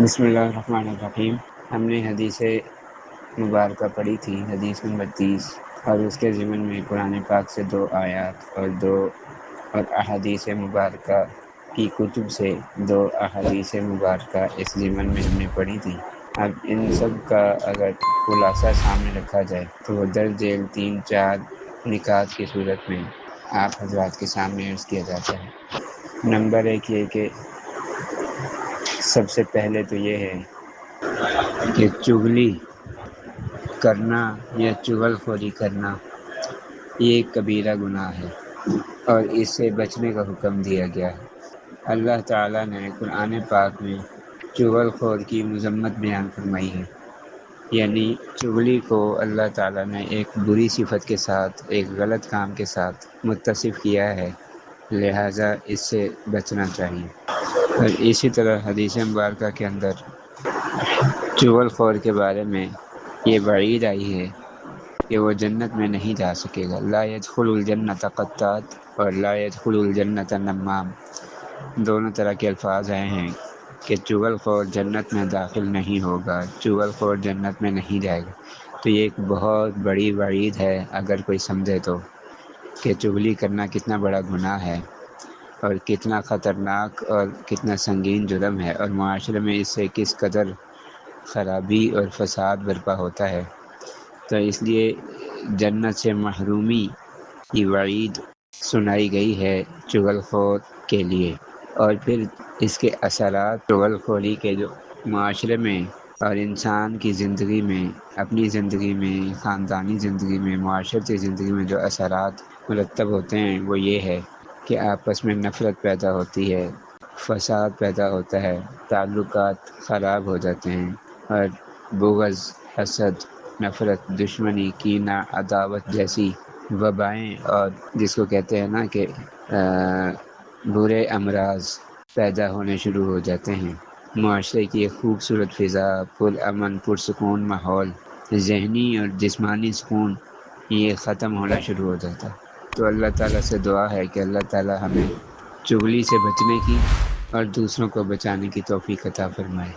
بسم اللہ الرحمن الرحیم۔ ہم نے حدیث مبارکہ پڑھی تھی، حدیث نمبر 30، اور اس کے ضمن میں قرآن پاک سے 2 آیات اور احادیث مبارکہ کی کتب سے 2 احادیث مبارکہ اس ضمن میں ہم نے پڑھی تھی۔ اب ان سب کا اگر خلاصہ سامنے رکھا جائے تو وہ درج ذیل 3-4 نکات کی صورت میں آپ حضرات کے سامنے عرض کیا جاتا ہے۔ نمبر 1 یہ کہ سب سے پہلے تو یہ ہے کہ چغلی کرنا یا چغل خوری کرنا یہ ایک کبیرہ گناہ ہے، اور اس سے بچنے کا حکم دیا گیا ہے۔ اللہ تعالیٰ نے قرآن پاک میں چغل خور کی مذمت بیان فرمائی ہے، یعنی چغلی کو اللہ تعالیٰ نے ایک بری صفت کے ساتھ، ایک غلط کام کے ساتھ متصف کیا ہے، لہٰذا اس سے بچنا چاہیے۔ اور اسی طرح حدیث مبارکہ کے اندر چغل خور کے بارے میں یہ وعید آئی ہے کہ وہ جنت میں نہیں جا سکے گا۔ لا يدخل الجنت قطات اور لا يدخل الجنت نمام، دونوں طرح کے الفاظ آئے ہیں کہ چغل خور جنت میں داخل نہیں ہوگا، چغل خور جنت میں نہیں جائے گا۔ تو یہ ایک بہت بڑی وعید ہے اگر کوئی سمجھے تو، کہ چغلی کرنا کتنا بڑا گناہ ہے اور کتنا خطرناک اور کتنا سنگین جرم ہے، اور معاشرے میں اس سے کس قدر خرابی اور فساد برپا ہوتا ہے۔ تو اس لیے جنت سے محرومی کی وعید سنائی گئی ہے چغل خور کے لیے۔ اور پھر اس کے اثرات چغل خوری کے جو معاشرے میں اور انسان کی زندگی میں، اپنی زندگی میں، خاندانی زندگی میں، معاشرتی زندگی میں جو اثرات مرتب ہوتے ہیں وہ یہ ہے کہ آپس میں نفرت پیدا ہوتی ہے، فساد پیدا ہوتا ہے، تعلقات خراب ہو جاتے ہیں، اور بغض، حسد، نفرت، دشمنی، کینہ، عداوت جیسی وبائیں، اور جس کو کہتے ہیں نا کہ برے امراض پیدا ہونے شروع ہو جاتے ہیں۔ معاشرے کی ایک خوبصورت فضا، پرامن پرسکون ماحول، ذہنی اور جسمانی سکون یہ ختم ہونا شروع ہو جاتا ہے۔ تو اللہ تعالیٰ سے دعا ہے کہ اللہ تعالیٰ ہمیں چغلی سے بچنے کی اور دوسروں کو بچانے کی توفیق عطا فرمائے۔